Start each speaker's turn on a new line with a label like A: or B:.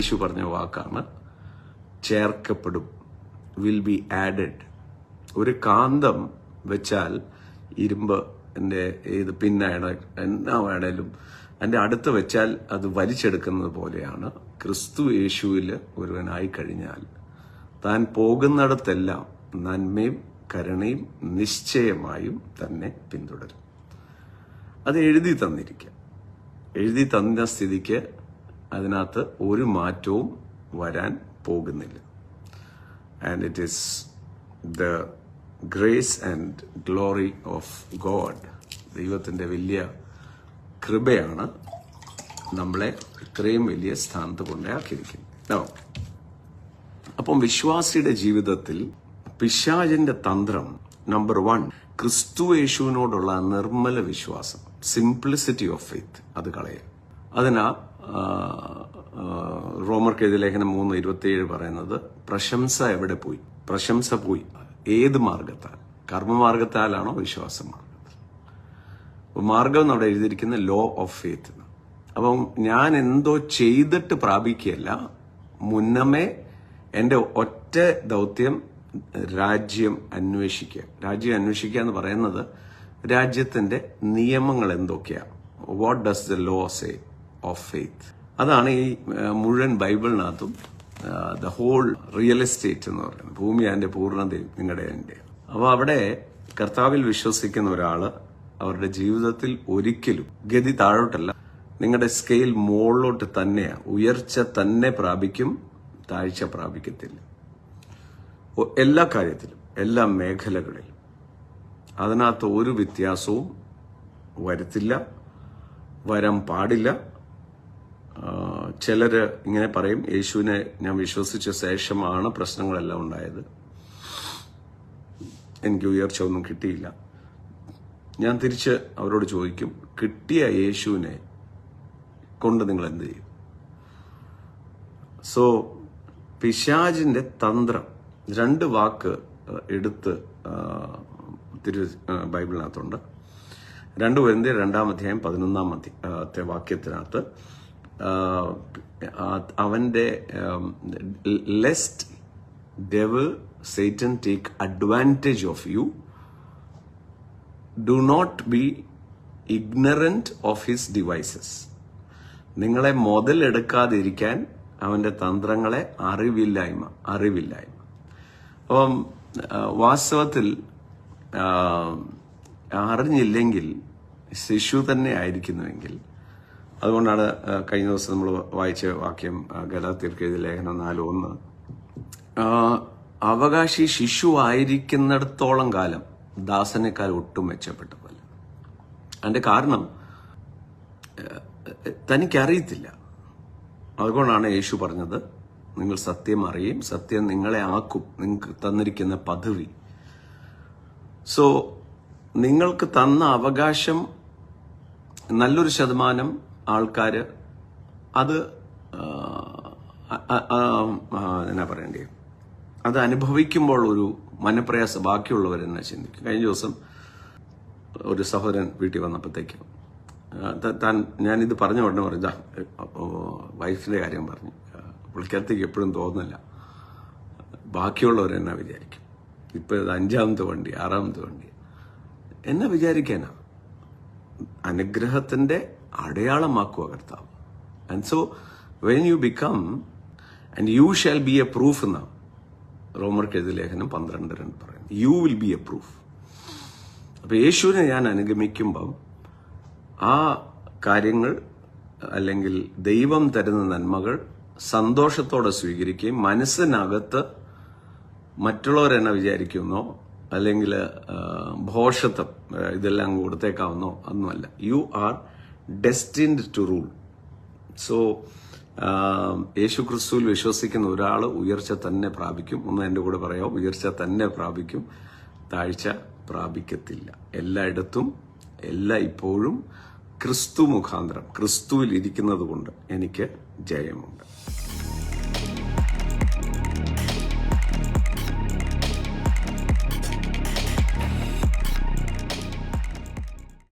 A: യേശു പറഞ്ഞ വാക്കാണ്, ചേർക്കപ്പെടും, will be added. ഒരു കാന്തം വെച്ചാൽ ഇരുമ്പ് ഏത് പിന്നാണ് എന്നാ വേണേലും അതിൻ്റെ അടുത്ത് വെച്ചാൽ അത് വലിച്ചെടുക്കുന്നത് പോലെയാണ് ക്രിസ്തു യേശുവിൽ ഒരുവനായി കഴിഞ്ഞാൽ താൻ പോകുന്നിടത്തെല്ലാം നന്മയും കരുണയും നിശ്ചയമായും തന്നെ പിന്തുടരും. അത് എഴുതി തന്നിരിക്കുക. എഴുതി തന്ന സ്ഥിതിക്ക് അതിനകത്ത് ഒരു മാറ്റവും വരാൻ പോകുന്നില്ല. And it is the grace and glory of God. ദൈവത്തിൻ്റെ വലിയ കൃപയാണ് നമ്മളെ ഇത്രയും വലിയ സ്ഥാനത്ത് കൊണ്ടാക്കിയിരിക്കുന്നത്. അപ്പം വിശ്വാസിയുടെ ജീവിതത്തിൽ പിശാചിന്റെ തന്ത്രം നമ്പർ 1, ക്രിസ്തു യേശുവിനോടുള്ള നിർമ്മല വിശ്വാസം, സിംപ്ലിസിറ്റി ഓഫ് ഫെയ്ത്ത്, അത് കളയുക. അതിനാ റോമർക്കെഴുതിയ ലേഖനം 3:27 പറയുന്നത്, പ്രശംസ എവിടെ പോയി? പ്രശംസ പോയി ഏത് മാർഗത്താൽ? കർമ്മമാർഗത്താലാണോ വിശ്വാസ മാർഗത്താൽ? മാർഗം എന്ന് അവിടെ എഴുതിയിരിക്കുന്ന ലോ ഓഫ് ഫെയ്ത്ത്. അപ്പം ഞാൻ എന്തോ ചെയ്തിട്ട് പ്രാപിക്കുകയല്ല, മുന്നമേ എൻ്റെ ഒറ്റ ദൗത്യം രാജ്യം അന്വേഷിക്കുക. രാജ്യം അന്വേഷിക്കുക എന്ന് പറയുന്നത് രാജ്യത്തിന്റെ നിയമങ്ങൾ എന്തൊക്കെയാണ്. What does the law say of faith? അതാണ് ഈ മുഴുവൻ ബൈബിളിനകത്തും ദ ഹോൾ റിയൽ എസ്റ്റേറ്റ് എന്ന് പറയുന്നത്. ഭൂമി അതിന്റെ പൂർണ്ണതയും നിങ്ങളുടെ എൻ്റെ. അപ്പോൾ അവിടെ കർത്താവിൽ വിശ്വസിക്കുന്ന ഒരാള് അവരുടെ ജീവിതത്തിൽ ഒരിക്കലും ഗതി താഴോട്ടല്ല, നിങ്ങളുടെ സ്കെയിൽ മുകളിലോട്ട് തന്നെയാണ്. ഉയർച്ച തന്നെ പ്രാപിക്കും, താഴ്ച പ്രാപിക്കത്തില്ല. എല്ലാ കാര്യത്തിലും, എല്ലാ മേഖലകളിലും അതിനകത്ത് ഒരു വ്യത്യാസവും വരുത്തില്ല, വരാൻ പാടില്ല. ചിലര് ഇങ്ങനെ പറയും, യേശുവിനെ ഞാൻ വിശ്വസിച്ച ശേഷമാണ് പ്രശ്നങ്ങളെല്ലാം ഉണ്ടായത്, എനിക്ക് ഉയർച്ച ഒന്നും കിട്ടിയില്ല. ഞാൻ തിരിച്ച് അവരോട് ചോദിക്കും, കിട്ടിയ യേശുവിനെ കൊണ്ട് നിങ്ങൾ എന്ത് ചെയ്യും? സോ പിശാചിന്റെ തന്ത്രം, 2 വാക്ക് എടുത്ത് ബൈബിളിനകത്തുണ്ട്. 2 കൊരിന്ത്യർ 2-11 വാക്യത്തിനകത്ത് അവന്റെ lest devil Satan take advantage of you, do not be ignorant of his devices. നിങ്ങളെ മുതലെടുക്കാതിരിക്കാൻ അവന്റെ തന്ത്രങ്ങളെ അറിവില്ലായ്മ. അപ്പം വാസ്തവത്തിൽ അറിഞ്ഞില്ലെങ്കിൽ ശിശു തന്നെ ആയിരിക്കുന്നുവെങ്കിൽ, അതുകൊണ്ടാണ് കഴിഞ്ഞ ദിവസം നമ്മൾ വായിച്ച വാക്യം ഗലാത്യർക്ക് എഴുതിയ ലേഖനം 4:1, അവകാശി ശിശു ആയിരിക്കുന്നിടത്തോളം കാലം ദാസനേക്കാൾ ഒട്ടും മെച്ചപ്പെട്ടതല്ല. അതിന്റെ കാരണം തനിക്കറിയത്തില്ല. അതുകൊണ്ടാണ് യേശു പറഞ്ഞത്, നിങ്ങൾ സത്യം അറിയും, സത്യം നിങ്ങളെ ആക്കും. നിങ്ങൾക്ക് തന്നിരിക്കുന്ന പദവി. സോ നിങ്ങൾക്ക് തന്ന അവകാശം നല്ലൊരു ശതമാനം ആൾക്കാര് അത് എന്നാ പറയണ്ടേ, അത് അനുഭവിക്കുമ്പോൾ ഒരു മനപ്രയാസം ബാക്കിയുള്ളവരെന്നെ ചിന്തിക്കും. കഴിഞ്ഞ ദിവസം ഒരു സഹോദരൻ വീട്ടിൽ വന്നപ്പോഴത്തേക്കും ഞാനിത് പറഞ്ഞ ഉടനെ പറഞ്ഞ വൈഫിന്റെ കാര്യം പറഞ്ഞു. പുള്ളിക്കാരത്തേക്ക് എപ്പോഴും തോന്നില്ല ബാക്കിയുള്ളവരെന്നാ വിചാരിക്കും. ഇപ്പൊ ഇത് 5ാമത്തെ വണ്ടി, 6ാമത്തെ വണ്ടി, എന്നാ വിചാരിക്കാനാ? അനുഗ്രഹത്തിന്റെ അടയാളമാക്കുക കർത്താവ്. And so when you become and you shall be A proof എന്നാ റോമർക്കെഴുതിയ ലേഖനം 12:2 പറയുന്നത്. You will be A proof. അപ്പൊ യേശുവിനെ ഞാൻ അനുഗമിക്കുമ്പം ആ കാര്യങ്ങൾ അല്ലെങ്കിൽ ദൈവം തരുന്ന നന്മകൾ സന്തോഷത്തോടെ സ്വീകരിക്കുകയും മനസ്സിനകത്ത് മറ്റുള്ളവരെന്നെ വിചാരിക്കുന്നോ അല്ലെങ്കിൽ ഭോഷത്വം ഇതെല്ലാം കൊടുത്തേക്കാവുന്നോ ഒന്നുമല്ല. You are destined to rule. So യേശു ക്രിസ്തുവിൽ വിശ്വസിക്കുന്ന ഒരാൾ ഉയർച്ച തന്നെ പ്രാപിക്കും. ഒന്ന് എൻ്റെ കൂടെ പറയാം, ഉയർച്ച തന്നെ പ്രാപിക്കും, താഴ്ച പ്രാപിക്കത്തില്ല. എല്ലായിടത്തും ഇപ്പോഴും ക്രിസ്തു മുഖാന്തരം, ക്രിസ്തുവിൽ ഇരിക്കുന്നത് കൊണ്ട് എനിക്ക് ജയമുണ്ട്.